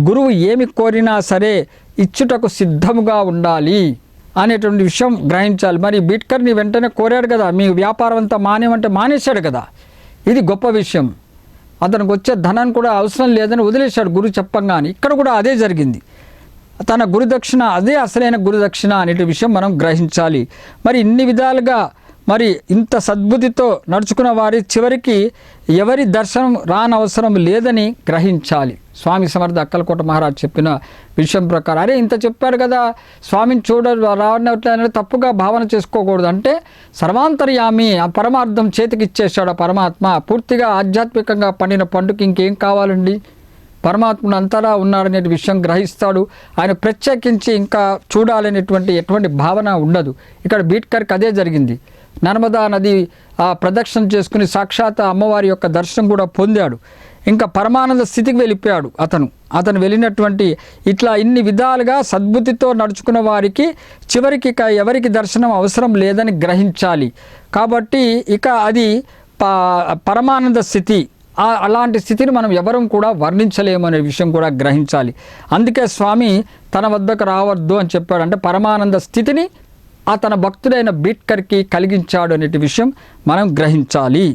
గురువు ఏమి కోరినా సరే ఇచ్చుటకు సిద్ధముగా ఉండాలి అనేటువంటి విషయం గ్రహించాలి. మరి బిట్కర్ని వెంటనే కోరాడు కదా, మీ వ్యాపారం అంతా మానేమంటే మానేశాడు కదా. ఇది గొప్ప విషయం. అతనికి వచ్చే ధనాన్ని కూడా అవసరం లేదని వదిలేశాడు గురువు చెప్పంగానే. ఇక్కడ కూడా అదే జరిగింది. తన గురుదక్షిణ అదే అసలైన గురుదక్షిణ అనే విషయం మనం గ్రహించాలి. మరి ఇన్ని విధాలుగా మరి ఇంత సద్బుద్ధితో నడుచుకున్న వారి చివరికి ఎవరి దర్శనం రానవసరం లేదని గ్రహించాలి. స్వామి సమర్థ అక్కలకోట మహారాజ్ చెప్పిన విషయం ప్రకారం, అరే ఇంత చెప్పాడు కదా, స్వామిని రావట్లేదు తప్పుగా భావన చేసుకోకూడదు. అంటే సర్వాంతర్యామి, ఆ పరమార్థం చేతికిచ్చేశాడు ఆ పరమాత్మ. పూర్తిగా ఆధ్యాత్మికంగా పండిన పండుకి ఇంకేం కావాలండి? పరమాత్ముడు అంతటా ఉన్నాడనే విషయం గ్రహిస్తాడు. ఆయన ప్రత్యేకించి ఇంకా చూడాలనేటువంటి ఎటువంటి భావన ఉండదు. ఇక్కడ బీట్కర్కి అదే జరిగింది. నర్మదా నది ప్రదక్షిణ చేసుకుని సాక్షాత్ అమ్మవారి యొక్క దర్శనం కూడా పొందాడు. ఇంకా పరమానంద స్థితికి వెళ్ళిపోయాడు అతను వెళ్ళినటువంటి ఇట్లా ఇన్ని విధాలుగా సద్బుద్ధితో నడుచుకున్న వారికి చివరికి ఇక ఎవరికి దర్శనం అవసరం లేదని గ్రహించాలి. కాబట్టి ఇక అది పరమానంద స్థితి. అలాంటి స్థితిని మనం ఎవరం కూడా వర్ణించలేము అనే విషయం కూడా గ్రహించాలి. అందుకే స్వామి తన వద్దకు రావద్దు అని చెప్పాడు. అంటే పరమానంద స్థితిని తన భక్తుడైన బీట్కర్కి కలిగించాడు అనే విషయం మనం గ్రహించాలి.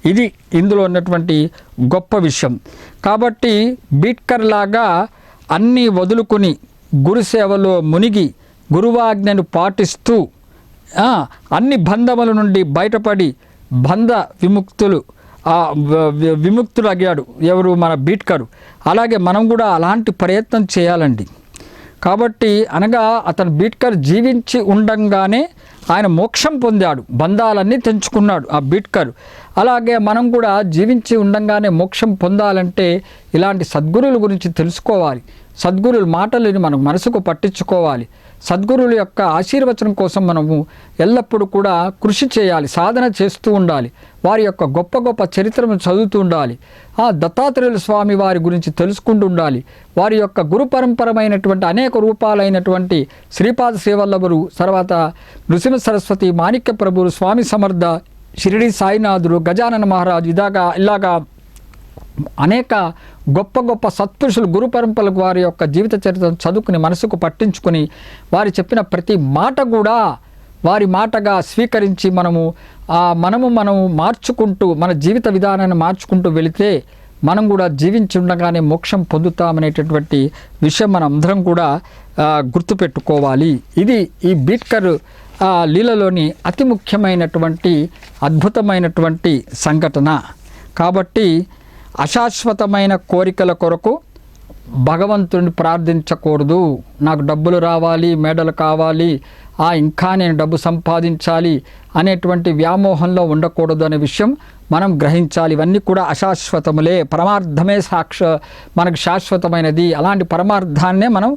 ఇది ఇందులో ఉన్నటువంటి గొప్ప విషయం. కాబట్టి బీట్కర్ లాగా అన్నీ వదులుకుని గురుసేవలో మునిగి గురువాజ్ఞను పాటిస్తూ అన్ని బంధముల నుండి బయటపడి బంధ విముక్తులు అయ్యాడు ఎవరు? మన బీట్కరు. అలాగే మనం కూడా అలాంటి ప్రయత్నం చేయాలండి. కాబట్టి అనగా అతను బీట్కర్ జీవించి ఉండంగానే ఆయన మోక్షం పొందాడు, బంధాలన్నీ తెంచుకున్నాడు ఆ బీట్కర్. అలాగే మనం కూడా జీవించి ఉండంగానే మోక్షం పొందాలంటే ఇలాంటి సద్గురువుల గురించి తెలుసుకోవాలి. సద్గురువుల మాటలని మనం మనసుకు పట్టించుకోవాలి. సద్గురువుల యొక్క ఆశీర్వచనం కోసం మనము ఎల్లప్పుడూ కూడా కృషి చేయాలి, సాధన చేస్తూ ఉండాలి. వారి యొక్క గొప్ప గొప్ప చరిత్రను చదువుతూ ఉండాలి. దత్తాత్రేయుల స్వామి వారి గురించి తెలుసుకుంటూ ఉండాలి. వారి యొక్క గురు పరంపరమైనటువంటి అనేక రూపాలైనటువంటి శ్రీపాద శ్రీవల్లభులు, తర్వాత నృసింహ సరస్వతి, మాణిక్య ప్రభువులు, స్వామి సమర్థ, షిరిడి సాయినాథుడు, గజానన మహారాజు, ఇలాగా అనేక గొప్ప గొప్ప సత్పురుషులు గురు పరంపరలకు వారి యొక్క జీవిత చరిత్రను చదువుకుని మనసుకు పట్టించుకొని వారి చెప్పిన ప్రతి మాట కూడా వారి మాటగా స్వీకరించి మనము మార్చుకుంటూ మన జీవిత విధానాన్ని మార్చుకుంటూ వెళితే మనం కూడా జీవించి ఉండగానే మోక్షం పొందుతామనేటటువంటి విషయం మనం అందరం కూడా గుర్తుపెట్టుకోవాలి. ఇది ఈ బీట్కర్ లీలలోని అతి ముఖ్యమైనటువంటి అద్భుతమైనటువంటి సంఘటన. కాబట్టి అశాశ్వతమైన కోరికల కొరకు భగవంతుడిని ప్రార్థించకూడదు. నాకు డబ్బులు రావాలి, మెడలు కావాలి, ఇంకా నేను డబ్బు సంపాదించాలి అనేటువంటి వ్యామోహంలో ఉండకూడదు అనే విషయం మనం గ్రహించాలి. ఇవన్నీ కూడా అశాశ్వతములే, పరమార్థమే మనకు శాశ్వతమైనది. అలాంటి పరమార్థాన్నే మనం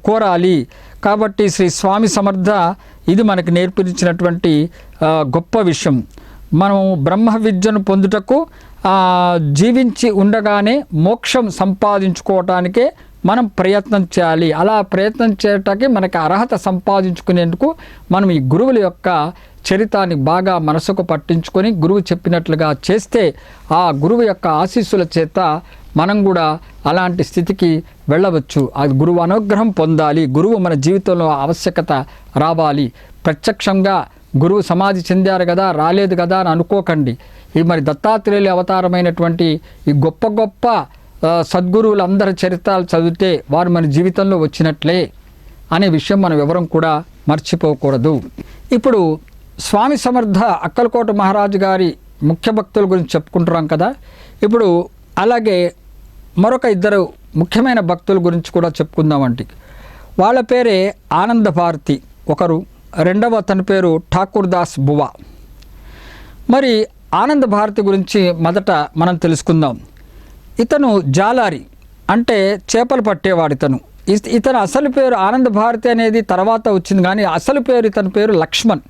కోరాలి. కాబట్టి శ్రీ స్వామి సమర్థ ఇది మనకు నేర్పించినటువంటి గొప్ప విషయం. మనం బ్రహ్మ విద్యను పొందుటకు జీవించి ఉండగానే మోక్షం సంపాదించుకోవటానికే మనం ప్రయత్నం చేయాలి. అలా ప్రయత్నం చేయటానికి మనకి అర్హత సంపాదించుకునేందుకు మనం ఈ గురువుల యొక్క చరితాన్ని బాగా మనసుకు పట్టించుకొని గురువు చెప్పినట్లుగా చేస్తే ఆ గురువు యొక్క ఆశీస్సుల చేత మనం కూడా అలాంటి స్థితికి వెళ్ళవచ్చు. ఆ గురువు అనుగ్రహం పొందాలి. గురువు మన జీవితంలో ఆవశ్యకత రావాలి. ప్రత్యక్షంగా గురువు సమాధి చెందారు కదా, రాలేదు కదా అని అనుకోకండి. ఈ మరి దత్తాత్రేయుల అవతారమైనటువంటి ఈ గొప్ప గొప్ప సద్గురువులందరి చరిత్రలు చదివితే వారు మన జీవితంలో వచ్చినట్లే అనే విషయం మనం ఎవరం కూడా మర్చిపోకూడదు. ఇప్పుడు స్వామి సమర్థ అక్కలకోట మహారాజు గారి ముఖ్య భక్తుల గురించి చెప్పుకుంటున్నాం కదా. ఇప్పుడు అలాగే మరొక ఇద్దరు ముఖ్యమైన భక్తుల గురించి కూడా చెప్పుకుందామంటే వాళ్ళ పేరే ఆనంద భారతి ఒకరు, రెండవ అతని పేరు ఠాకూర్ దాస్ బువా. మరి ఆనంద భారతి గురించి మొదట మనం తెలుసుకుందాం. ఇతను జాలారి అంటే చేపలు పట్టేవాడు. ఇతను అసలు పేరు ఆనంద భారతి అనేది తర్వాత వచ్చింది, కానీ అసలు పేరు ఇతని పేరు లక్ష్మణ్.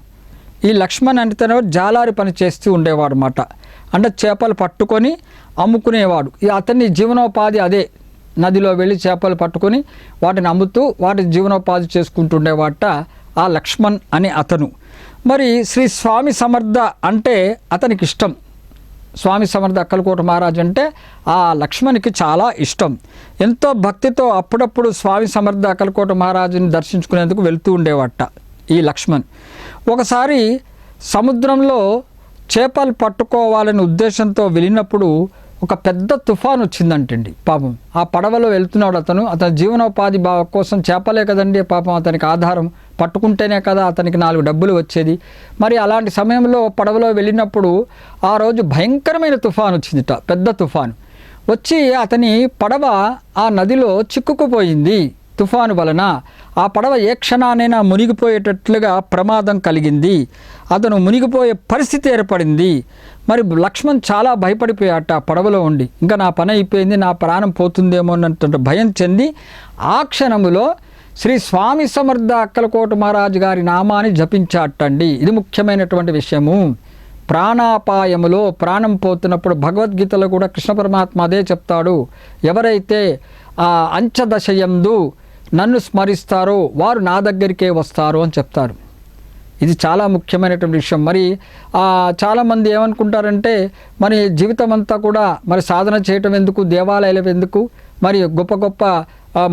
ఈ లక్ష్మణ్ అంటే ఇతను జాలారి పని చేస్తూ ఉండేవాడు అన్నమాట. అంటే చేపలు పట్టుకొని అమ్ముకునేవాడు. అతని జీవనోపాధి అదే, నదిలో వెళ్ళి చేపలు పట్టుకొని వాటిని అమ్ముతూ వాటి జీవనోపాధి చేసుకుంటుండేవాట ఆ లక్ష్మణ్ అని అతను. మరి శ్రీ స్వామి సమర్థ అంటే అతనికి ఇష్టం. స్వామి సమర్థ అక్కలకోట మహారాజ్ అంటే ఆ లక్ష్మణ్కి చాలా ఇష్టం. ఎంతో భక్తితో అప్పుడప్పుడు స్వామి సమర్థ అక్కలకోట మహారాజుని దర్శించుకునేందుకు వెళ్తూ ఉండేవాట ఈ లక్ష్మణ్. ఒకసారి సముద్రంలో చేపలు పట్టుకోవాలనే ఉద్దేశంతో వెళ్ళినప్పుడు ఒక పెద్ద తుఫాన్ వచ్చిందంటండి. పాపం ఆ పడవలో వెళ్తున్నాడు అతని జీవనోపాధి కోసం చేపలే కదండి పాపం అతనికి ఆధారం, పట్టుకుంటేనే కదా అతనికి 4 డబ్బులు వచ్చేది. మరి అలాంటి సమయంలో పడవలో వెళ్ళినప్పుడు ఆ రోజు భయంకరమైన తుఫాన్ వచ్చిందిట, పెద్ద తుఫాను వచ్చి అతని పడవ ఆ నదిలో చిక్కుకుపోయింది. తుఫాను వలన ఆ పడవ ఏ క్షణానైనా మునిగిపోయేటట్లుగా ప్రమాదం కలిగింది. అతను మునిగిపోయే పరిస్థితి ఏర్పడింది. మరి లక్ష్మణ్ చాలా భయపడిపోయాట ఆ పడవలో ఉండి. ఇంకా నా పని అయిపోయింది, నా ప్రాణం పోతుందేమో అన్నట్టు భయం చెంది ఆ క్షణములో శ్రీ స్వామి సమర్థ అక్కలకోట మహారాజు గారి నామాన్ని జపించాటండి. ఇది ముఖ్యమైనటువంటి విషయము. ప్రాణాపాయములో ప్రాణం పోతున్నప్పుడు భగవద్గీతలో కూడా కృష్ణ పరమాత్మ అదే చెప్తాడు, ఎవరైతే ఆ అంచదశయందు నన్ను స్మరిస్తారో వారు నా దగ్గరికే వస్తారు అని చెప్తారు. ఇది చాలా ముఖ్యమైనటువంటి విషయం. మరి చాలామంది ఏమనుకుంటారంటే మరి జీవితం అంతా కూడా మరి సాధన చేయటం ఎందుకు, దేవాలయాలు ఎందుకు, మరి గొప్ప గొప్ప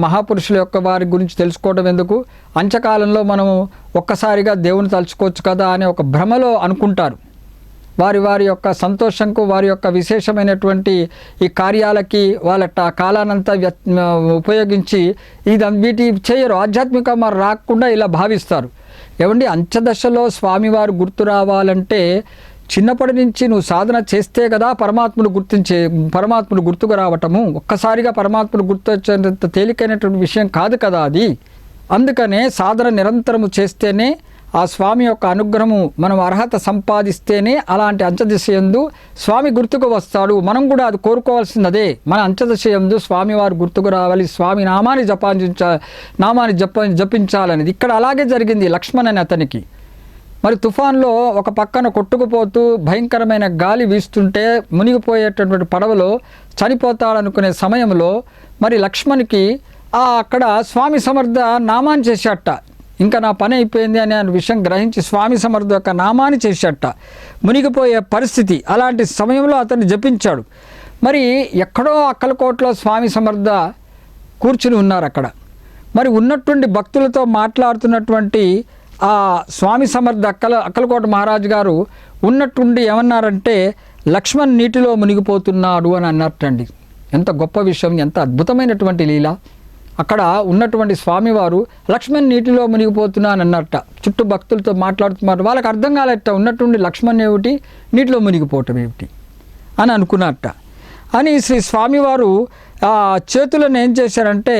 మహాపురుషుల యొక్క వారి గురించి తెలుసుకోవడం ఎందుకు, అంచకాలంలో మనము ఒక్కసారిగా దేవుని తలుచుకోవచ్చు కదా అనే ఒక భ్రమలో అనుకుంటారు. వారి యొక్క సంతోషంకు, వారి యొక్క విశేషమైనటువంటి ఈ కార్యాలకి వాళ్ళ కాలానంతా ఉపయోగించి వీటి చేయరు, ఆధ్యాత్మిక మరి రాకుండా ఇలా భావిస్తారు. ఏమండి, అంచదశలో స్వామివారు గుర్తు రావాలంటే చిన్నప్పటి నుంచి నువ్వు సాధన చేస్తే కదా పరమాత్ముడు గుర్తుకు రావటము. ఒక్కసారిగా పరమాత్ముడు గుర్తు వచ్చేంత తేలికైనటువంటి విషయం కాదు కదా అది. అందుకనే సాధన నిరంతరము చేస్తేనే ఆ స్వామి యొక్క అనుగ్రహము మనం అర్హత సంపాదిస్తేనే అలాంటి అంచదశయందు స్వామి గుర్తుకు వస్తాడు. మనం కూడా అది కోరుకోవాల్సిందే. మన అంచదశయందు స్వామివారు గుర్తుకు రావాలి, స్వామి నామాన్ని జపించాలనేది ఇక్కడ అలాగే జరిగింది లక్ష్మణ్ అని అతనికి. మరి తుఫాన్లో ఒక పక్కన కొట్టుకుపోతూ భయంకరమైన గాలి వీస్తుంటే మునిగిపోయేటటువంటి పడవలో చనిపోతాడనుకునే సమయంలో మరి లక్ష్మణ్కి అక్కడ స్వామి సమర్థ నామాన్ని చేశాట. ఇంకా నా పని అయిపోయింది అనే విషయం గ్రహించి స్వామి సమర్థ యొక్క నామాన్ని చేశాట. మునిగిపోయే పరిస్థితి, అలాంటి సమయంలో అతన్ని జపించాడు. మరి ఎక్కడో అక్కలకోటలో స్వామి సమర్థ కూర్చుని ఉన్నారు. అక్కడ మరి ఉన్నటువంటి భక్తులతో మాట్లాడుతున్నటువంటి ఆ స్వామి సమర్థ అక్కలకోట మహారాజు గారు ఉన్నట్టుండి ఏమన్నారంటే లక్ష్మణ్ నీటిలో మునిగిపోతున్నాడు అని అన్నట్టండి. ఎంత గొప్ప విషయం, ఎంత అద్భుతమైనటువంటి లీల. అక్కడ ఉన్నటువంటి స్వామివారు లక్ష్మణ్ నీటిలో మునిగిపోతున్నాను అన్నట్ట. చుట్టూ భక్తులతో మాట్లాడుతున్నారు. వాళ్ళకి అర్థం కాలేట ఉన్నట్టుండి లక్ష్మణ్ ఏమిటి, నీటిలో మునిగిపోవటం ఏమిటి అని అనుకున్నట్ట. అని శ్రీ స్వామివారు చేతులను ఏం చేశారంటే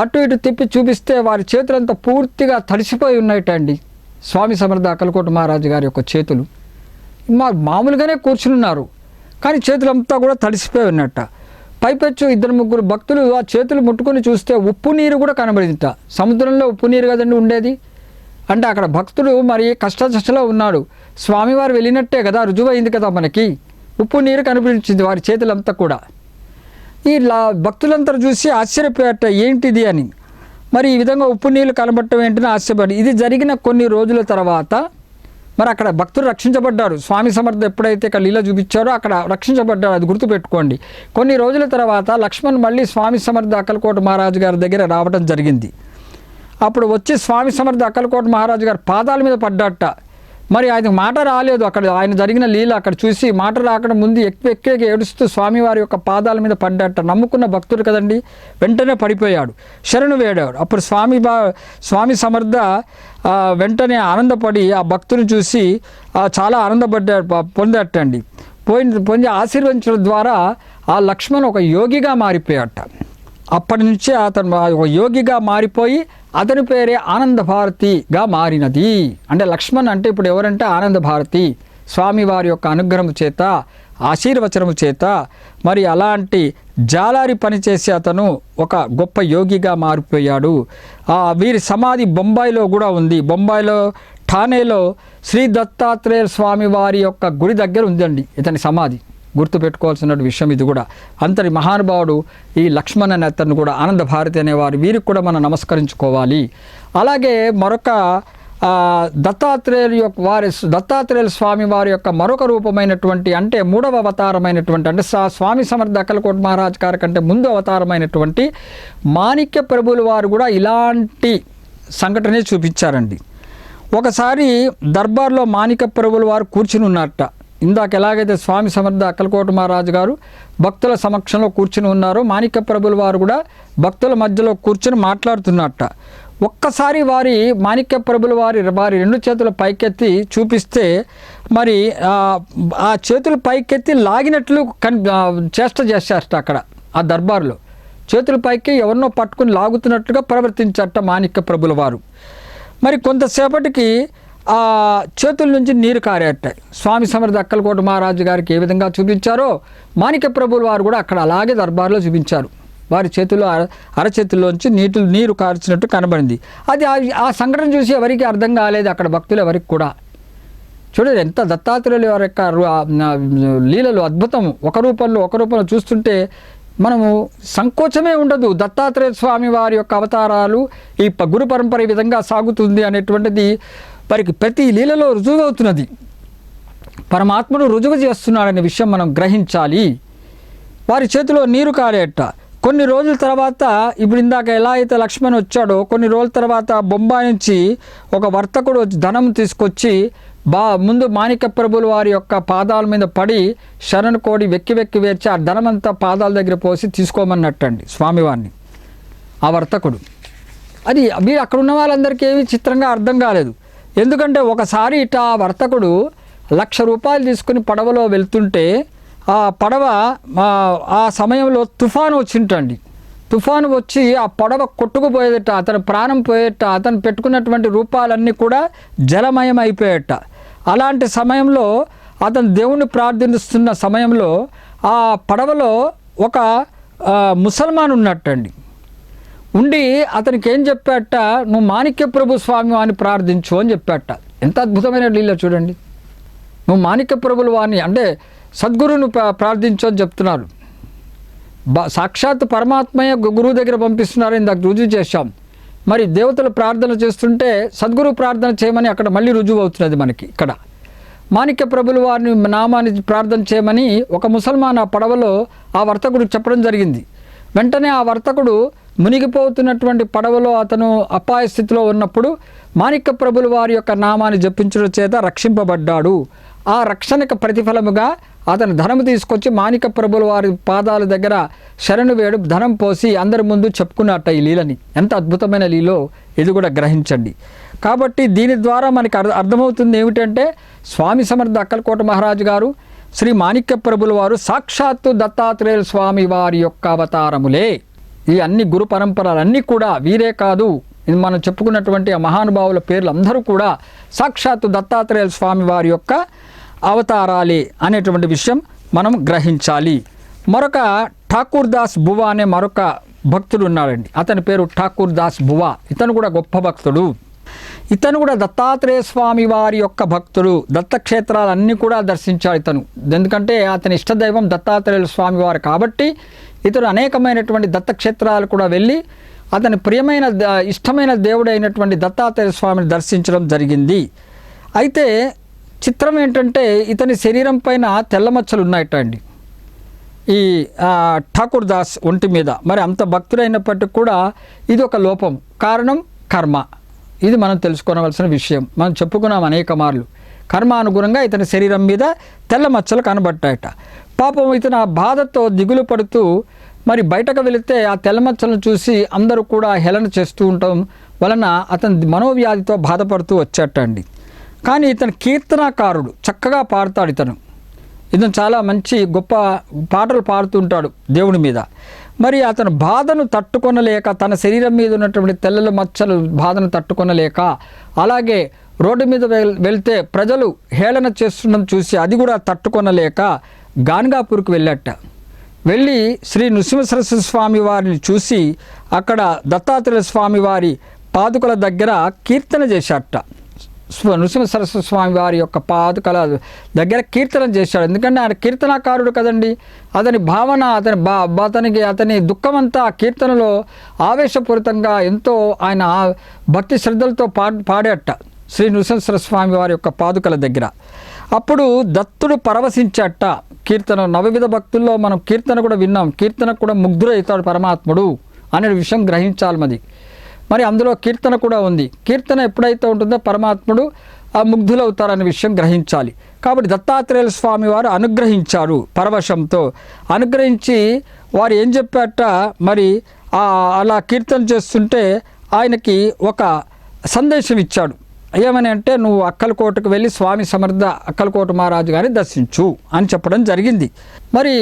అటు ఇటు తిప్పి చూపిస్తే వారి చేతులంతా పూర్తిగా తడిసిపోయి ఉన్నాయటండి. స్వామి సమర్థ అక్కలకోట మహారాజు గారి యొక్క చేతులు మామూలుగానే కూర్చున్నారు, కానీ చేతులంతా కూడా తడిసిపోయి ఉన్నట్ట. పైపెచ్చు 2-3 భక్తులు ఆ చేతులు ముట్టుకొని చూస్తే ఉప్పు నీరు కూడా కనబడిందిట. సముద్రంలో ఉప్పు నీరు కదండి ఉండేది. అంటే అక్కడ భక్తుడు మరి కష్టదశలో ఉన్నాడు. స్వామివారు వెళ్ళినట్టే కదా, రుజువైంది కదా మనకి. ఉప్పు నీరు కనిపించింది వారి చేతులంతా కూడా. ఈ భక్తులంతా చూసి ఆశ్చర్యపోయారట, ఏంటిది అని. మరి ఈ విధంగా ఉప్పు నీళ్ళు కనబడటం ఏంటని ఆశ్చర్యపడి ఇది జరిగిన కొన్ని రోజుల తర్వాత మరి అక్కడ భక్తులు రక్షించబడ్డారు. స్వామి సమర్థ ఎప్పుడైతే ఇక్కడ లీల చూపించారో అక్కడ రక్షించబడ్డారు, అది గుర్తుపెట్టుకోండి. కొన్ని రోజుల తర్వాత లక్ష్మణ్ మళ్ళీ స్వామి సమర్థ అక్కలకోట మహారాజు గారి దగ్గర రావడం జరిగింది. అప్పుడు వచ్చి స్వామి సమర్థ అక్కలకోట మహారాజు గారి పాదాల మీద పడ్డాట. మరి ఆయన మాట రాలేదు. అక్కడ ఆయన జరిగిన లీల అక్కడ చూసి మాట రాకుండా ముందు ఎక్కి ఏడుస్తూ స్వామివారి యొక్క పాదాల మీద పడ్డాట. నమ్ముకున్న భక్తుడు కదండి, వెంటనే పడిపోయాడు, శరణు వేడాడు. అప్పుడు స్వామి సమర్థ వెంటనే ఆనందపడి ఆ భక్తుని చూసి చాలా పొందటండి. పొంది ఆశీర్వదించడం ద్వారా ఆ లక్ష్మణ్ ఒక యోగిగా మారిపోయాట. అప్పటి నుంచి అతను ఒక యోగిగా మారిపోయి అతని పేరే ఆనంద భారతిగా మారినది. అంటే లక్ష్మణ్ అంటే ఇప్పుడు ఎవరంటే ఆనంద భారతి, స్వామివారి యొక్క అనుగ్రహం చేత, ఆశీర్వచనము చేత మరి అలాంటి జాలారి పనిచేసి అతను ఒక గొప్ప యోగిగా మారిపోయాడు. వీరి సమాధి బొంబాయిలో కూడా ఉంది. బొంబాయిలో ఠానేలో శ్రీ దత్తాత్రేయ స్వామి వారి యొక్క గుడి దగ్గర ఉందండి ఇతని సమాధి. గుర్తుపెట్టుకోవాల్సిన విషయం ఇది కూడా. అంతటి మహానుభావుడు ఈ లక్ష్మణ్ అనే అతను కూడా ఆనంద భారతి అనేవారు, వీరికి కూడా మనం నమస్కరించుకోవాలి. అలాగే మరొక దత్తాత్రేయుల స్వామి వారి యొక్క మరొక రూపమైనటువంటి, అంటే మూడవ అవతారమైనటువంటి, అంటే స్వామి సమర్థ అక్కలకోట మహారాజ్ గారి కంటే ముందు అవతారమైనటువంటి మాణిక్య ప్రభువుల వారు కూడా ఇలాంటి సంఘటనే చూపించారండి. ఒకసారి దర్బార్లో మాణిక్య ప్రభువుల వారు కూర్చుని ఉన్నారట. ఇందాక ఎలాగైతే స్వామి సమర్థ అక్కలకోట మహారాజు గారు భక్తుల సమక్షంలో కూర్చుని ఉన్నారో, మాణిక్య ప్రభువుల వారు కూడా భక్తుల మధ్యలో కూర్చుని మాట్లాడుతున్నట్ట. ఒక్కసారి మాణిక్య ప్రభుల వారి రెండు చేతులు పైకెత్తి చూపిస్తే మరి ఆ చేతులు పైకెత్తి లాగినట్లు చేష్ట చేశారట. అక్కడ ఆ దర్బార్లో చేతుల పైకి ఎవరినో పట్టుకుని లాగుతున్నట్లుగా ప్రవర్తించట మాణిక్య ప్రభుల వారు. మరి కొంతసేపటికి ఆ చేతుల నుంచి నీరు కారేట. స్వామి సమర్థ అక్కలకోట మహారాజు గారికి ఏ విధంగా చూపించారో మాణిక్య ప్రభుల వారు కూడా అక్కడ అలాగే దర్బార్లో చూపించారు. వారి చేతుల్లో అరచేతుల్లోంచి నీరు కార్చినట్టు కనబడింది. అది ఆ సంఘటన చూసి ఎవరికి అర్థం కాలేదు, అక్కడ భక్తులు ఎవరికి కూడా. చూడండి ఎంత దత్తాత్రేయుల వారి యొక్క లీలలు అద్భుతం. ఒక రూపంలో చూస్తుంటే మనము సంకోచమే ఉండదు. దత్తాత్రేయ స్వామి వారి యొక్క అవతారాలు, ఈ గురు పరంపర ఈ విధంగా సాగుతుంది అనేటువంటిది వారికి ప్రతి లీలలో రుజువవుతున్నది. పరమాత్ముడు రుజువు చేస్తున్నాడనే విషయం మనం గ్రహించాలి. వారి చేతిలో నీరు కారేట. కొన్ని రోజుల తర్వాత, ఇప్పుడు ఇందాక ఎలా అయితే లక్ష్మణ్ వచ్చాడో, కొన్ని రోజుల తర్వాత బొంబాయి నుంచి ఒక వర్తకుడు వచ్చి ధనం తీసుకొచ్చి ముందు మాణిక్య ప్రభుల వారి యొక్క పాదాల మీద పడి శరణు కోడి వెక్కి వేర్చి ఆ ధనమంతా పాదాల దగ్గర పోసి తీసుకోమన్నట్టండి స్వామివారిని ఆ వర్తకుడు. అది అక్కడ ఉన్న వాళ్ళందరికీ ఏమి చిత్రంగా అర్థం కాలేదు. ఎందుకంటే ఒకసారి ఆ వర్తకుడు 1,00,000 రూపాయలు తీసుకుని పడవలో వెళ్తుంటే ఆ పడవ ఆ సమయంలో తుఫాను వచ్చింటండి. తుఫాను వచ్చి ఆ పడవ కొట్టుకుపోయేదట, అతని ప్రాణం పోయేట, అతను పెట్టుకున్నటువంటి రూపాలన్నీ కూడా జలమయం అయిపోయేట. అలాంటి సమయంలో అతను దేవుణ్ణి ప్రార్థిస్తున్న సమయంలో ఆ పడవలో ఒక ముసల్మాన్ ఉన్నట్టండి. ఉండి అతనికి ఏం చెప్పాట, నువ్వు మాణిక్య ప్రభు స్వామి వారిని ప్రార్థించు అని చెప్పాట. ఎంత అద్భుతమైన లీల చూడండి. నువ్వు మాణిక్య ప్రభుల వారిని, అంటే సద్గురువును ప్రార్థించు అని చెప్తున్నారు. సాక్షాత్ పరమాత్మయ్య గురువు దగ్గర పంపిస్తున్నారు. ఇందాక రుజువు చేశాం. మరి దేవతలు ప్రార్థన చేస్తుంటే సద్గురు ప్రార్థన చేయమని అక్కడ మళ్ళీ రుజువు అవుతున్నది మనకి. ఇక్కడ మాణిక్య ప్రభుల వారిని నామాన్ని ప్రార్థన చేయమని ఒక ముసల్మాన్ ఆ పడవలో ఆ వర్తకుడు చెప్పడం జరిగింది. వెంటనే ఆ వర్తకుడు మునిగిపోతున్నటువంటి పడవలో అతను అపాయ స్థితిలో ఉన్నప్పుడు మాణిక్య ప్రభుల వారి యొక్క నామాన్ని జపించడం చేత రక్షింపబడ్డాడు. ఆ రక్షణకు ప్రతిఫలముగా అతను ధనము తీసుకొచ్చి మాణిక్య ప్రభుల వారి పాదాల దగ్గర శరణు వేడు ధనం పోసి అందరి ముందు చెప్పుకున్నట్ట ఈ లీలని. ఎంత అద్భుతమైన లీలో ఇది కూడా గ్రహించండి. కాబట్టి దీని ద్వారా మనకి అర్థమవుతుంది ఏమిటంటే, స్వామి సమర్థ అక్కలకోట మహారాజు గారు, శ్రీ మాణిక్య ప్రభుల వారు సాక్షాత్తు దత్తాత్రేయుల స్వామి వారి యొక్క అవతారములే. ఈ అన్ని గురు పరంపరలన్నీ కూడా వీరే కాదు, ఇది మనం చెప్పుకున్నటువంటి ఆ మహానుభావుల పేర్లు అందరూ కూడా సాక్షాత్తు దత్తాత్రేయుల స్వామి వారి యొక్క అవతారాలే అనేటువంటి విషయం మనం గ్రహించాలి. మరొక ఠాకూర్ దాస్ బువా అనే మరొక భక్తుడు ఉన్నాడండి. అతని పేరు ఠాకూర్ దాస్ బువా. ఇతను కూడా గొప్ప భక్తుడు. ఇతను కూడా దత్తాత్రేయ స్వామి వారి యొక్క భక్తుడు. దత్తక్షేత్రాలన్నీ కూడా దర్శించాడు ఇతను. ఎందుకంటే అతని ఇష్టదైవం దత్తాత్రేయుల స్వామి వారు కాబట్టి ఇతను అనేకమైనటువంటి దత్తక్షేత్రాలు కూడా వెళ్ళి అతని ప్రియమైన ఇష్టమైన దేవుడైనటువంటి దత్తాత్రేయ స్వామిని దర్శించడం జరిగింది. అయితే చిత్రం ఏంటంటే, ఇతని శరీరం పైన తెల్లమచ్చలు ఉన్నాయట అండి ఈ ఠాకూర్ దాస్ ఒంటి మీద. మరి అంత భక్తుడైనప్పటికీ కూడా ఇది ఒక లోపం. కారణం కర్మ. ఇది మనం తెలుసుకోవలసిన విషయం. మనం చెప్పుకున్నాం అనేక మార్లు. కర్మానుగుణంగా ఇతని శరీరం మీద తెల్ల మచ్చలు కనబడ్డాయట. పాపం ఇతను ఆ బాధతో దిగులు పడుతూ మరి బయటకు వెళితే ఆ తెల్లమచ్చలను చూసి అందరూ కూడా హేళన చేస్తూ ఉండటం వలన అతని మనోవ్యాధితో బాధపడుతూ వచ్చేటండి. కానీ ఇతను కీర్తనాకారుడు, చక్కగా పాడుతాడు. ఇతను చాలా మంచి గొప్ప పాటలు పాడుతుంటాడు దేవుడి మీద. మరి అతను బాధను తట్టుకొనలేక, తన శరీరం మీద ఉన్నటువంటి తెల్ల మచ్చలు బాధను తట్టుకొనలేక, అలాగే రోడ్డు మీద వెళ్తే ప్రజలు హేళన చేస్తుండడం చూసి అది కూడా తట్టుకొనలేక గాన్గాపూర్కి వెళ్ళట. వెళ్ళి శ్రీ నృసింహ సరస్వతి స్వామి వారిని చూసి అక్కడ దత్తాత్రేయ స్వామి వారి పాదుకల దగ్గర కీర్తన చేశాట. నృసింహ సరస్వతి స్వామి వారి యొక్క పాదుకల దగ్గర కీర్తన చేశాడు. ఎందుకంటే ఆయన కీర్తనాకారుడు కదండి. అతని భావన, అతని దుఃఖమంతా కీర్తనలో ఆవేశపూరితంగా ఎంతో ఆయన భక్తి శ్రద్ధలతో పాడేట. శ్రీ నృసింహ స్వామి వారి యొక్క పాదుకల దగ్గర. అప్పుడు దత్తుడు పరవశించట. కీర్తన నవవిధ భక్తుల్లో మనం కీర్తన కూడా విన్నాం. కీర్తనకు కూడా ముగ్ధుడవుతాడు పరమాత్ముడు అనే విషయం గ్రహించాలి. మరి అందులో కీర్తన కూడా ఉంది. కీర్తన ఎప్పుడైతే ఉంటుందో పరమాత్ముడు ఆ ముగ్ధులవుతారనే విషయం గ్రహించాలి. కాబట్టి దత్తాత్రేయ స్వామి వారు అనుగ్రహించారు పరవశంతో. అనుగ్రహించి వారు ఏం చెప్పారట, మరి అలా కీర్తన చేస్తుంటే ఆయనకి ఒక సందేశం ఇచ్చాడు. ఏమని అంటే, నువ్వు అక్కలకోటకు వెళ్ళి స్వామి సమర్థ అక్కలకోట మహారాజు గారిని దర్శించు అని చెప్పడం జరిగింది. మరి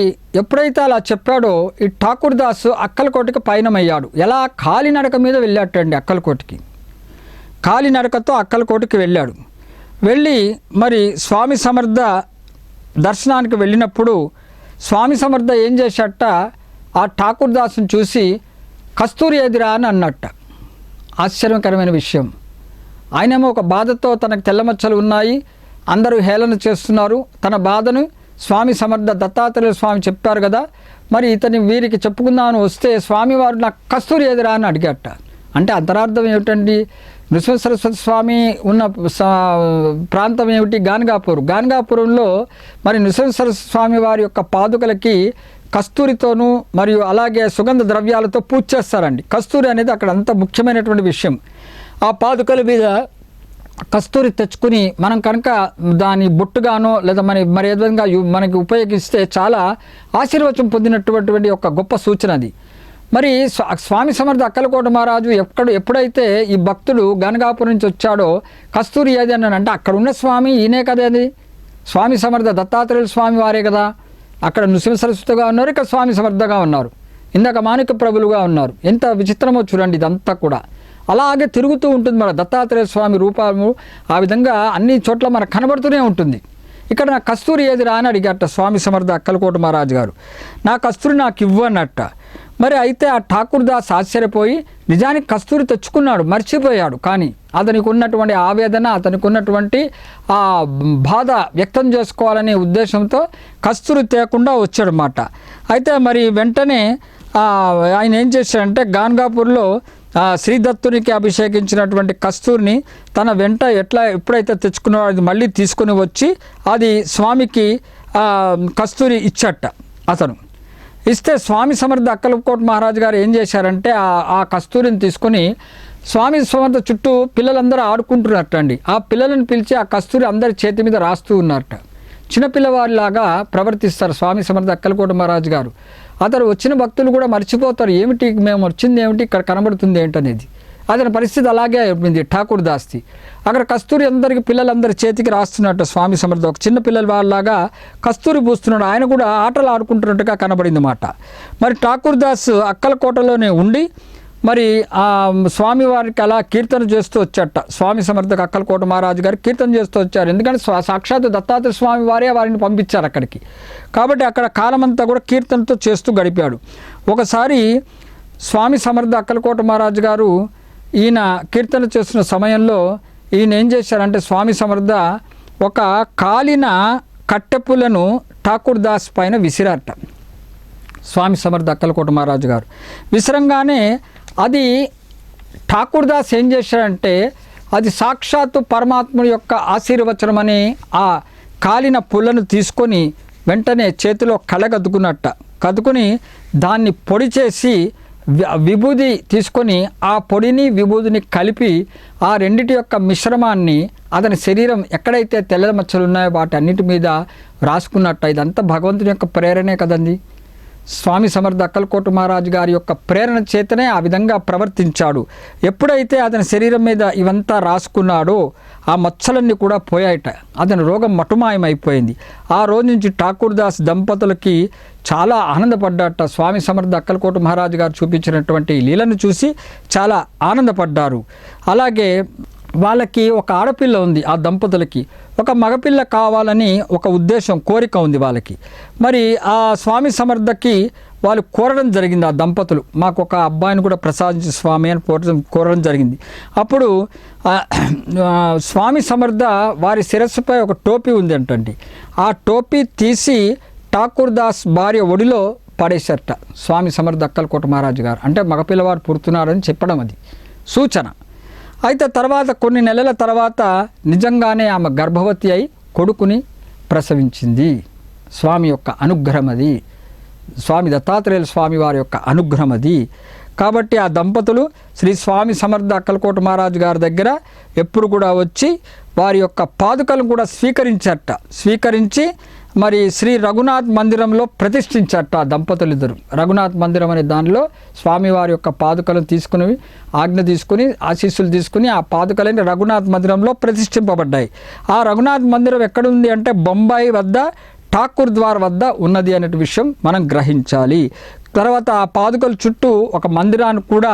ఎప్పుడైతే అలా చెప్పాడో ఈ ఠాకూర్ దాస్ అక్కలకోటకి పయనమయ్యాడు. ఎలా? కాలినడక మీద వెళ్ళాటండి అక్కలకోటకి. కాలినడకతో అక్కలకోటకి వెళ్ళాడు. వెళ్ళి మరి స్వామి సమర్థ దర్శనానికి వెళ్ళినప్పుడు స్వామి సమర్థ ఏం చేశాట, ఆ ఠాకూర్ దాసుని చూసి కస్తూరి ఎదిరా అని అన్నట్ట. ఆశ్చర్యకరమైన విషయం. ఆయనేమో ఒక బాధతో తనకు తెల్లమచ్చలు ఉన్నాయి, అందరూ హేళన చేస్తున్నారు. తన బాధను స్వామి సమర్థ దత్తాత్రేయ స్వామి చెప్పారు కదా, మరి ఇతని వీరికి చెప్పుకుందామని వస్తే స్వామివారు నాకు కస్తూరి ఎదురా అని అడిగట. అంటే అంతరార్థం ఏమిటండి? నృసింహ సరస్వతి స్వామి ఉన్న ప్రాంతం ఏమిటి? గాన్గాపూర్. గాన్గాపురంలో మరి నృసింహ సరస్వతి స్వామి వారి యొక్క పాదుకలకి కస్తూరితోనూ మరియు అలాగే సుగంధ ద్రవ్యాలతో పూజ చేస్తారండి. కస్తూరి అనేది అక్కడ అంత ముఖ్యమైనటువంటి విషయం. ఆ పాదుకల మీద కస్తూరి తెచ్చుకుని మనం కనుక దాని బొట్టుగానో లేదా మరి ఏ విధంగా మనకి ఉపయోగిస్తే చాలా ఆశీర్వచనం పొందినటువంటి ఒక గొప్ప సూచన అది. మరి స్వామి సమర్థ అక్కలకోట మహారాజు ఎప్పుడైతే ఈ భక్తుడు గనగాపురం నుంచి వచ్చాడో కస్తూరి ఏది అన్నానంటే, అక్కడ ఉన్న స్వామి ఈయనే కదా, అది స్వామి సమర్థ దత్తాత్రేయ స్వామి వారే కదా. అక్కడ నృసింహ సరస్వతిగా ఉన్నారు, ఇక్కడ స్వామి సమర్థగా ఉన్నారు, ఇందాక మాణిక్య ప్రభులుగా ఉన్నారు. ఎంత విచిత్రమో చూడండి. ఇదంతా కూడా అలాగే తిరుగుతూ ఉంటుంది. మన దత్తాత్రేయ స్వామి రూపము ఆ విధంగా అన్ని చోట్ల మనకు కనబడుతూనే ఉంటుంది. ఇక్కడ నా కస్తూరి ఏదిరా అని అడిగట స్వామి సమర్థ అక్కలకోట మహారాజు గారు. నా కస్తూరి నాకు ఇవ్వనట్ట. మరి అయితే ఆ ఠాకూర్ దాస్ ఆశ్చర్యపోయి నిజానికి కస్తూరి తెచ్చుకున్నాడు, మర్చిపోయాడు. కానీ అతనికి ఉన్నటువంటి ఆవేదన, అతనికి ఉన్నటువంటి ఆ బాధ వ్యక్తం చేసుకోవాలనే ఉద్దేశంతో కస్తూరి తేకుండా వచ్చాడనమాట. అయితే మరి వెంటనే ఆయన ఏం చేశాడంటే, గాన్గాపూర్లో శ్రీదత్తునికి అభిషేకించినటువంటి కస్తూరిని తన వెంట ఎప్పుడైతే తెచ్చుకున్నాడో అది మళ్ళీ తీసుకుని వచ్చి అది స్వామికి కస్తూరి ఇచ్చట. అతను ఇస్తే స్వామి సమర్థ అక్కలకోట మహారాజు గారు ఏం చేశారంటే ఆ కస్తూరిని తీసుకొని స్వామి సమర్థ చుట్టూ పిల్లలందరూ ఆడుకుంటున్నట్టండి. ఆ పిల్లలను పిలిచి ఆ కస్తూరి అందరి చేతి మీద రాస్తూ ఉన్నారట. చిన్నపిల్లవారిలాగా ప్రవర్తిస్తారు స్వామి సమర్థ అక్కలకోట మహారాజు గారు. అతను వచ్చిన భక్తులు కూడా మర్చిపోతారు, ఏమిటి మేము వచ్చింది ఏమిటి, ఇక్కడ కనబడుతుంది ఏంటనేది. అతని పరిస్థితి అలాగే అయిపోయింది ఠాకూర్ దాస్ది. అక్కడ కస్తూరి అందరికి పిల్లలందరి చేతికి రాస్తున్నట్టు స్వామి సమర్థ ఒక చిన్న పిల్లల వాళ్ళలాగా కస్తూరి పూస్తున్నాడు. ఆయన కూడా ఆటలు ఆడుకుంటున్నట్టుగా కనబడింది అన్నమాట. మరి ఠాకూర్ దాస్ అక్కలకోటలోనే ఉండి మరి ఆ స్వామివారికి అలా కీర్తన చేస్తూ వచ్చాట. స్వామి సమర్థకు అక్కలకోట మహారాజు గారు కీర్తన చేస్తూ వచ్చారు. ఎందుకంటే సాక్షాత్తు దత్తాత్రేయ స్వామి వారే వారిని పంపించారు అక్కడికి. కాబట్టి అక్కడ కాలమంతా కూడా కీర్తనతో చేస్తూ గడిపాడు. ఒకసారి స్వామి సమర్థ అక్కలకోట మహారాజు గారు ఈయన కీర్తన చేస్తున్న సమయంలో ఈయన ఏం చేశారంటే, స్వామి సమర్థ ఒక కాలిన కట్టెపులను ఠాకూర్ దాస్ పైన విసిరారట. స్వామి సమర్థ అక్కలకోట మహారాజు గారు విసరంగానే అది ఠాకూర్ దాస్ ఏం చేశాడంటే, అది సాక్షాత్తు పరమాత్ముడి యొక్క ఆశీర్వచనమని ఆ కాలిన పుల్లను తీసుకొని వెంటనే చేతిలో కళ్ళగద్దుకున్నట్ట. కదుకుని దాన్ని పొడి చేసి విభూది తీసుకొని ఆ పొడిని విభూదిని కలిపి ఆ రెండిటి యొక్క మిశ్రమాన్ని అతని శరీరం ఎక్కడైతే తెల్ల మచ్చలు ఉన్నాయో వాటి అన్నిటి మీద రాసుకున్నట్ట. ఇదంతా భగవంతుని యొక్క ప్రేరణే కదండి. స్వామి సమర్థ అక్కలకోట మహారాజు గారి యొక్క ప్రేరణ చేతనే ఆ విధంగా ప్రవర్తించాడు. ఎప్పుడైతే అతని శరీరం మీద ఇవంతా రాసుకున్నాడో ఆ మచ్చలన్నీ కూడా పోయాయట. అతని రోగం మటుమాయమైపోయింది. ఆ రోజు నుంచి ఠాకూర్ దాస్ దంపతులకి చాలా ఆనందపడ్డాట. స్వామి సమర్థ అక్కలకోట మహారాజు గారు చూపించినటువంటి లీలను చూసి చాలా ఆనందపడ్డారు. అలాగే వాళ్ళకి ఒక ఆడపిల్ల ఉంది, ఆ దంపతులకి ఒక మగపిల్ల కావాలని ఒక ఉద్దేశం, కోరిక ఉంది వాళ్ళకి. మరి ఆ స్వామి సమర్థకి వాళ్ళు కోరడం జరిగింది, ఆ దంపతులు మాకు ఒక అబ్బాయిని కూడా ప్రసాదించి స్వామి అని కోరడం జరిగింది. అప్పుడు స్వామి సమర్థ వారి శిరస్సుపై ఒక టోపీ ఉంది అంటండి. ఆ టోపీ తీసి ఠాకూర్ దాస్ భార్య ఒడిలో పడేశారట స్వామి సమర్థ అక్కలకోట మహారాజు గారు. అంటే మగపిల్లవాడు పుడుతున్నారని చెప్పడం అది సూచన. అయితే తర్వాత కొన్ని నెలల తర్వాత నిజంగానే ఆమె గర్భవతి అయి కొడుకుని ప్రసవించింది. స్వామి యొక్క అనుగ్రహం అది, స్వామి దత్తాత్రేయుల స్వామి వారి యొక్క అనుగ్రహం అది. కాబట్టి ఆ దంపతులు శ్రీ స్వామి సమర్థ అక్కలకోట మహారాజు గారి దగ్గర ఎప్పుడు కూడా వచ్చి వారి యొక్క పాదుకలను కూడా స్వీకరించారట. స్వీకరించి మరి శ్రీ రఘునాథ్ మందిరంలో ప్రతిష్ఠించారట ఆ దంపతులు ఇద్దరు. రఘునాథ్ మందిరం అనే దానిలో స్వామివారి యొక్క పాదుకలను తీసుకుని, ఆజ్ఞ తీసుకుని, ఆశీస్సులు తీసుకుని ఆ పాదుకలని రఘునాథ్ మందిరంలో ప్రతిష్ఠింపబడ్డాయి. ఆ రఘునాథ్ మందిరం ఎక్కడుంది అంటే బొంబాయి వద్ద ఠాకూర్ ద్వార్ వద్ద ఉన్నది అనే విషయం మనం గ్రహించాలి. తర్వాత ఆ పాదుకల చుట్టూ ఒక మందిరాన్ని కూడా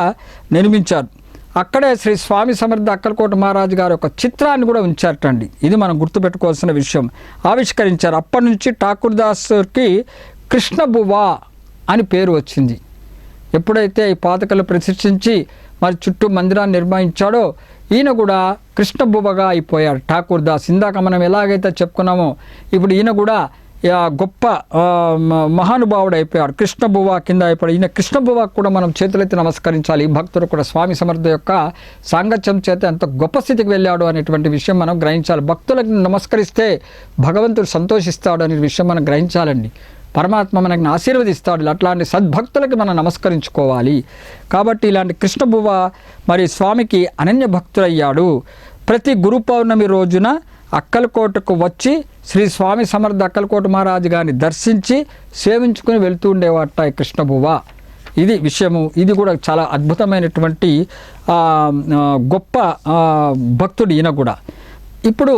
నిర్మించారు. అక్కడే శ్రీ స్వామి సమర్థ అక్కలకోట మహారాజు గారి యొక్క చిత్రాన్ని కూడా ఉంచారటండి. ఇది మనం గుర్తుపెట్టుకోవాల్సిన విషయం. ఆవిష్కరించారు. అప్పటి నుంచి ఠాకూర్ దాస్కి కృష్ణబువ్వ అని పేరు వచ్చింది. ఎప్పుడైతే ఈ పాదుకలు ప్రతిష్ఠించి మరి చుట్టూ మందిరాన్ని నిర్మించాడో ఈయన కూడా కృష్ణబువ్వగా అయిపోయాడు ఠాకూర్ దాస్. ఇందాక మనం ఎలాగైతే చెప్పుకున్నామో ఇప్పుడు ఈయన కూడా గొప్ప మహానుభావుడు అయిపోయాడు, కృష్ణబువ్వ కింద అయిపోయాడు. ఈయన కృష్ణబువ్వకు కూడా మనం చేతులెత్తి నమస్కరించాలి. ఈ భక్తుడు కూడా స్వామి సమర్థ యొక్క సాంగత్యం చేత ఎంత గొప్ప స్థితికి వెళ్ళాడు అనేటువంటి విషయం మనం గ్రహించాలి. భక్తులకు నమస్కరిస్తే భగవంతుడు సంతోషిస్తాడు అనే విషయం మనం గ్రహించాలండి. పరమాత్మ మనకి ఆశీర్వదిస్తాడు. అట్లాంటి సద్భక్తులకి మనం నమస్కరించుకోవాలి. కాబట్టి ఇలాంటి కృష్ణబువ్వ మరి స్వామికి అనన్య భక్తుడయ్యాడు. ప్రతి గురు పౌర్ణమి రోజున అక్కలకోటకు వచ్చి శ్రీ స్వామి సమర్థ అక్కలకోట మహారాజు గారిని దర్శించి సేవించుకుని వెళ్తూ ఉండేవాట ఈ కృష్ణబువ్వ. ఇది విషయము. ఇది కూడా చాలా అద్భుతమైనటువంటి గొప్ప భక్తుడు ఈయన కూడా. ఇప్పుడు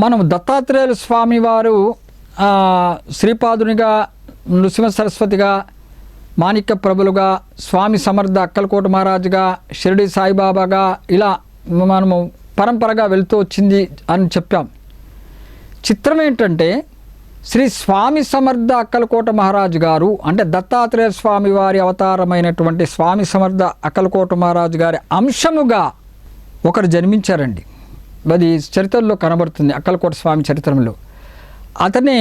మనం దత్తాత్రేయుల స్వామి వారు శ్రీపాదునిగా, నృసింహ సరస్వతిగా, మాణిక్య ప్రభులుగా, స్వామి సమర్థ అక్కలకోట మహారాజుగా, షిరిడి సాయిబాబాగా ఇలా మనము పరంపరగా వెళ్తూ వచ్చింది అని చెప్పాం. చిత్రం ఏంటంటే శ్రీ స్వామి సమర్థ అక్కలకోట మహారాజు గారు అంటే దత్తాత్రేయ స్వామి వారి అవతారమైనటువంటి స్వామి సమర్థ అక్కలకోట మహారాజు గారి అంశముగా ఒకరు జన్మించారండి. అది చరిత్రలో కనబడుతుంది, అక్కలకోట స్వామి చరిత్రలో. అతనే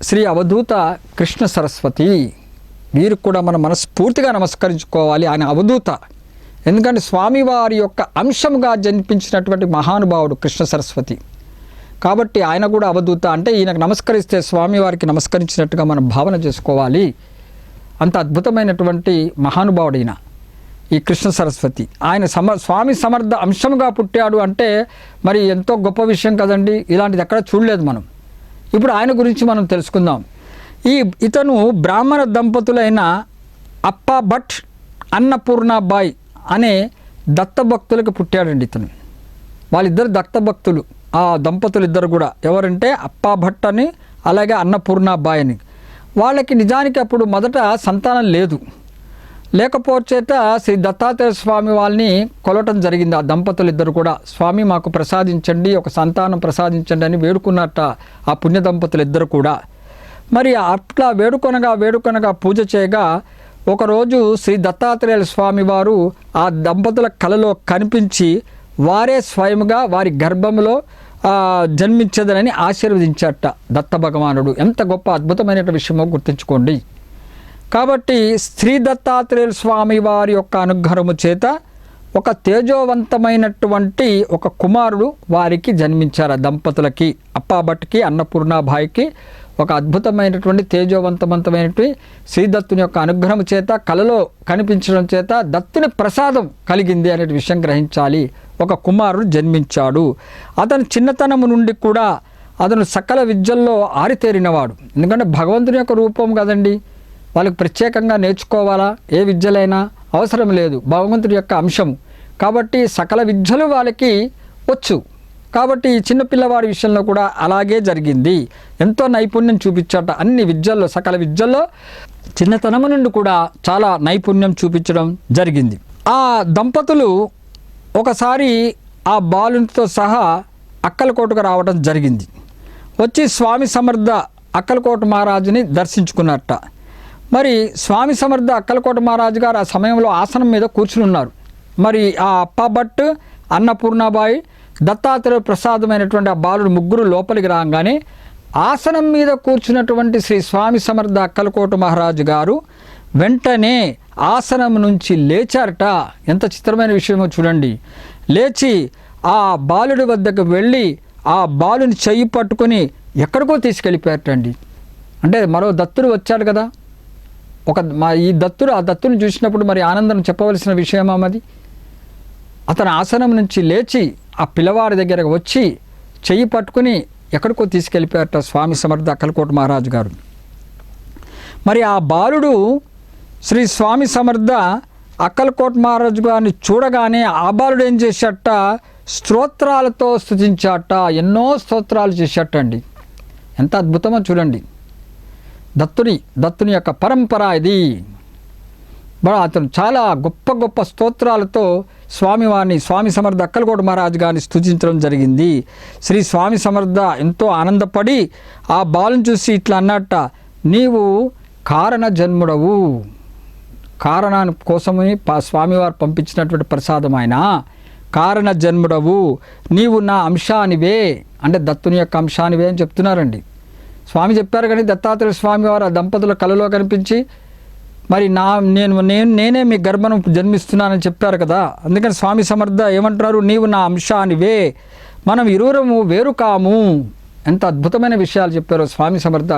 శ్రీ అవధూత కృష్ణ సరస్వతి. వీరికి కూడా మనం మనస్ఫూర్తిగా నమస్కరించుకోవాలి. ఆయన అవధూత, ఎందుకంటే స్వామివారి యొక్క అంశంగా జన్మించినటువంటి మహానుభావుడు కృష్ణ సరస్వతి. కాబట్టి ఆయన కూడా అవధూత. అంటే ఈయనకు నమస్కరిస్తే స్వామివారికి నమస్కరించినట్టుగా మనం భావన చేసుకోవాలి. అంత అద్భుతమైనటువంటి మహానుభావుడు ఈయన ఈ కృష్ణ సరస్వతి. ఆయన స్వామి సమర్థ అంశంగా పుట్టాడు అంటే మరి ఎంతో గొప్ప విషయం కదండి. ఇలాంటిది ఎక్కడ చూడలేదు మనం. ఇప్పుడు ఆయన గురించి మనం తెలుసుకుందాం. ఇతను బ్రాహ్మణ దంపతులైన అప్పా భట్, అన్నపూర్ణాబాయి అనే దత్తభక్తులకు పుట్టాడండి ఇతను. వాళ్ళిద్దరు దత్తభక్తులు. ఆ దంపతులు ఇద్దరు కూడా ఎవరంటే అప్పా భట్ అని, అలాగే అన్నపూర్ణాబాయి అని. వాళ్ళకి నిజానికి అప్పుడు మొదట సంతానం లేదు. లేకపోచేత శ్రీ దత్తాత్రేయ స్వామి వాళ్ళని కొలవటం జరిగింది. ఆ దంపతులు ఇద్దరు కూడా స్వామి మాకు ప్రసాదించండి, ఒక సంతానం ప్రసాదించండి అని వేడుకున్నట్ట ఆ పుణ్య దంపతులు ఇద్దరు కూడా. మరి అట్లా వేడుకొనగా పూజ చేయగా ఒకరోజు శ్రీ దత్తాత్రేయుల స్వామి వారు ఆ దంపతుల కలలో కనిపించి వారే స్వయంగా వారి గర్భంలో జన్మించదనని ఆశీర్వదించారట దత్త భగవానుడు. ఎంత గొప్ప అద్భుతమైన విషయమో గుర్తుంచుకోండి. కాబట్టి శ్రీ దత్తాత్రేయుల స్వామి వారి యొక్క అనుగ్రహము చేత ఒక తేజోవంతమైనటువంటి ఒక కుమారుడు వారికి జన్మించారు. ఆ దంపతులకి, అప్పాభట్కి, అన్నపూర్ణాబాయికి ఒక అద్భుతమైనటువంటి తేజోవంతమైనటువంటి శ్రీదత్తుని యొక్క అనుగ్రహం చేత, కలలో కనిపించడం చేత దత్తుని ప్రసాదం కలిగింది అనే విషయం గ్రహించాలి. ఒక కుమారుడు జన్మించాడు. అతను చిన్నతనము నుండి కూడా అతను సకల విద్యల్లో ఆరితేరినవాడు. ఎందుకంటే భగవంతుని యొక్క రూపం కదండి, వాళ్ళకి ప్రత్యేకంగా నేర్చుకోవాలా ఏ విద్యలైనా అవసరం లేదు, భగవంతుడి యొక్క అంశం. కాబట్టి సకల విద్యలు వాళ్ళకి వచ్చు. కాబట్టి ఈ చిన్నపిల్లవాడి విషయంలో కూడా అలాగే జరిగింది. ఎంతో నైపుణ్యం చూపించట అన్ని విద్యల్లో, సకల విద్యల్లో చిన్నతనము నుండి కూడా చాలా నైపుణ్యం చూపించడం జరిగింది. ఆ దంపతులు ఒకసారి ఆ బాలునితో సహా అక్కలకోటకు రావడం జరిగింది. వచ్చి స్వామి సమర్థ అక్కలకోట మహారాజుని దర్శించుకున్నట్ట. మరి స్వామి సమర్థ అక్కలకోట మహారాజు గారు ఆ సమయంలో ఆసనం మీద కూర్చుని ఉన్నారు. మరి ఆ అప్పాభట్, అన్నపూర్ణాబాయి, దత్తాత్రేయ ప్రసాదమైనటువంటి ఆ బాలుడు ముగ్గురు లోపలికి రాగానే ఆసనం మీద కూర్చున్నటువంటి శ్రీ స్వామి సమర్థ అక్కలకోట మహారాజు గారు వెంటనే ఆసనం నుంచి లేచారట. ఎంత చిత్రమైన విషయమో చూడండి. లేచి ఆ బాలుడి వద్దకు వెళ్ళి ఆ బాలుని చెయ్యి పట్టుకొని ఎక్కడికో తీసుకెళ్ళిపోయారటండి. అంటే మరో దత్తుడు వచ్చాడు కదా, ఈ దత్తుడు ఆ దత్తుని చూసినప్పుడు మరి ఆనందం చెప్పవలసిన విషయమా అది. అతని ఆసనం నుంచి లేచి ఆ పిల్లవాడి దగ్గరకు వచ్చి చెయ్యి పట్టుకుని ఎక్కడికో తీసుకెళ్ళిపోయారట స్వామి సమర్థ అక్కలకోట మహారాజు గారు. మరి ఆ బాలుడు శ్రీ స్వామి సమర్థ అక్కలకోట మహారాజు గారిని చూడగానే ఆ బాలుడు ఏం చేశాట, స్తోత్రాలతో స్తుతించాట, ఎన్నో స్తోత్రాలు చేశాటండి. ఎంత అద్భుతమో చూడండి. దత్తుని యొక్క పరంపర ఇది. అతను చాలా గొప్ప గొప్ప స్తోత్రాలతో స్వామి సమర్థ అక్కలకోట మహారాజు గారిని స్తుతించడం జరిగింది. శ్రీ స్వామి సమర్థ ఎంతో ఆనందపడి ఆ బాలుని చూసి ఇట్లా అన్నట్ట, నీవు కారణ జన్ముడవు, కారణాన్ని కోసమని స్వామివారు పంపించినటువంటి ప్రసాదం ఆయన, కారణ జన్ముడవు, నీవు నా అంశానివే, అంటే దత్తుని యొక్క అంశానివే అని చెప్తున్నారండి. స్వామి చెప్పారు కానీ దత్తాత్రేయ స్వామివారు ఆ దంపతుల కలలో కనిపించి మరి నేనే మీ గర్భను జన్మిస్తున్నానని చెప్పారు కదా. అందుకని స్వామి సమర్థ ఏమంటున్నారు, నీవు నా అంశానివే, మనం ఇరువురము వేరు కాము. ఎంత అద్భుతమైన విషయాలు చెప్పారో స్వామి సమర్థ.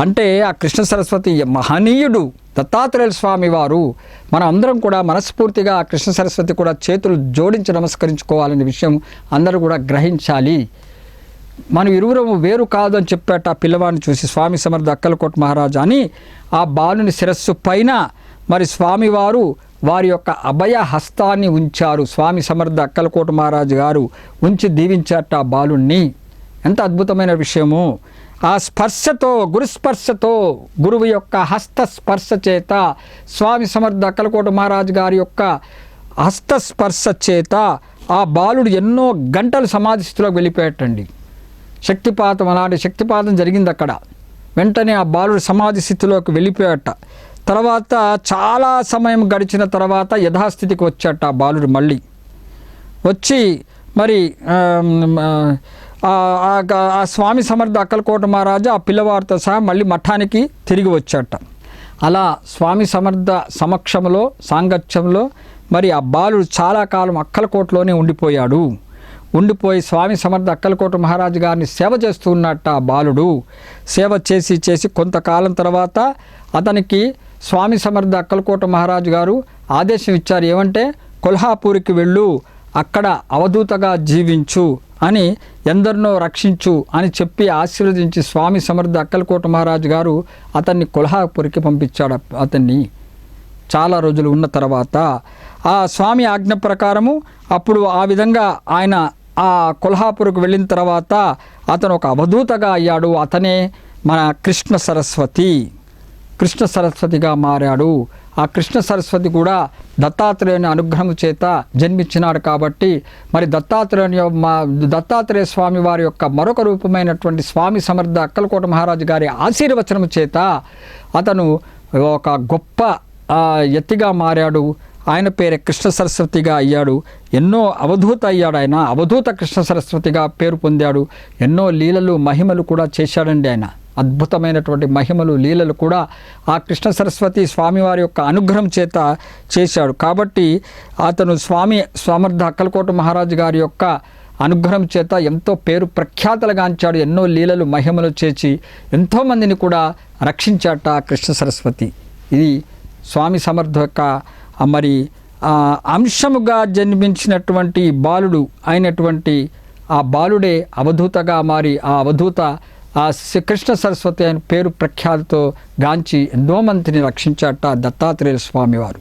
అంటే ఆ కృష్ణ సరస్వతి మహనీయుడు దత్తాత్రేయ స్వామి వారు. మనం అందరం కూడా మనస్ఫూర్తిగా ఆ కృష్ణ సరస్వతి కూడా చేతులు జోడించి నమస్కరించుకోవాలనే విషయం అందరూ కూడా గ్రహించాలి. మనం ఇరువురము వేరు కాదు అని చెప్పాట ఆ పిల్లవాడిని చూసి స్వామి సమర్థ అక్కలకోట మహారాజు అని. ఆ బాలుని శిరస్సు పైన మరి స్వామివారు వారి యొక్క అభయ హస్తాన్ని ఉంచారు. స్వామి సమర్థ అక్కలకోట మహారాజు గారు ఉంచి దీవించాట ఆ బాలుణ్ణి. ఎంత అద్భుతమైన విషయము. ఆ స్పర్శతో, గురుస్పర్శతో, గురువు యొక్క హస్తస్పర్శ చేత, స్వామి సమర్థ అక్కలకోట మహారాజు గారి యొక్క హస్తస్పర్శ చేత ఆ బాలుడు ఎన్నో గంటలు సమాధి స్థితిలోకి వెళ్ళిపోయాటండి. శక్తిపాతం, అలాంటి శక్తిపాతం జరిగింది అక్కడ. వెంటనే ఆ బాలుడు సమాధి స్థితిలోకి వెళ్ళిపోయాట. తర్వాత చాలా సమయం గడిచిన తర్వాత యథాస్థితికి వచ్చాట ఆ బాలుడు. మళ్ళీ వచ్చి మరి ఆ స్వామి సమర్థ అక్కలకోట మహారాజు ఆ పిల్లవారితో సహా మళ్ళీ మఠానికి తిరిగి వచ్చాట. అలా స్వామి సమర్థ సమక్షంలో, సాంగత్యంలో మరి ఆ బాలుడు చాలా కాలం అక్కలకోటలోనే ఉండిపోయి స్వామి సమర్థ అక్కలకోట మహారాజు గారిని సేవ చేస్తూ ఉన్నట్ట. ఆ బాలుడు సేవ చేసి కొంతకాలం తర్వాత అతనికి స్వామి సమర్థ అక్కలకోట మహారాజు గారు ఆదేశం ఇచ్చారు. ఏమంటే, కొల్హాపూర్కి వెళ్ళు, అక్కడ అవధూతగా జీవించు అని, ఎందరినో రక్షించు అని చెప్పి ఆశీర్వదించి స్వామి సమర్థ అక్కలకోట మహారాజు గారు అతన్ని కొల్హాపూర్కి పంపించాడు. అతన్ని చాలా రోజులు ఉన్న తర్వాత ఆ స్వామి ఆజ్ఞ ప్రకారము అప్పుడు ఆ విధంగా ఆయన ఆ కొల్హాపూర్కు వెళ్ళిన తర్వాత అతను ఒక అవధూతగా అయ్యాడు. అతనే మన కృష్ణ సరస్వతిగా మారాడు. ఆ కృష్ణ సరస్వతి కూడా దత్తాత్రేయుని అనుగ్రహం చేత జన్మించినాడు. కాబట్టి మరి దత్తాత్రేయ స్వామి వారి యొక్క మరొక రూపమైనటువంటి స్వామి సమర్థ అక్కలకోట మహారాజు గారి ఆశీర్వచనం చేత అతను ఒక గొప్ప ఎత్తిగా మారాడు. ఆయన పేరే కృష్ణ సరస్వతిగా అయ్యాడు. ఎన్నో అవధూత అయ్యాడు. ఆయన అవధూత కృష్ణ సరస్వతిగా పేరు పొందాడు. ఎన్నో లీలలు, మహిమలు కూడా చేశాడండి. ఆయన అద్భుతమైనటువంటి మహిమలు, లీలలు కూడా ఆ కృష్ణ సరస్వతి స్వామివారి యొక్క అనుగ్రహం చేత చేశాడు. కాబట్టి అతను స్వామి సమర్థ అక్కలకోట మహారాజు గారి యొక్క అనుగ్రహం చేత ఎంతో పేరు ప్రఖ్యాతలుగాంచాడు. ఎన్నో లీలలు, మహిమలు చేసి ఎంతోమందిని కూడా రక్షించాట కృష్ణ సరస్వతి. ఇది స్వామి సమర్థ యొక్క మరి అంశముగా జన్మించినటువంటి బాలుడు అయినటువంటి ఆ బాలుడే అవధూతగా మారి ఆ అవధూత ఆ కృష్ణ సరస్వతి అయిన పేరు ప్రఖ్యాతితో గాంచి ఎంతో మందిని రక్షించాట దత్తాత్రేయ స్వామివారు.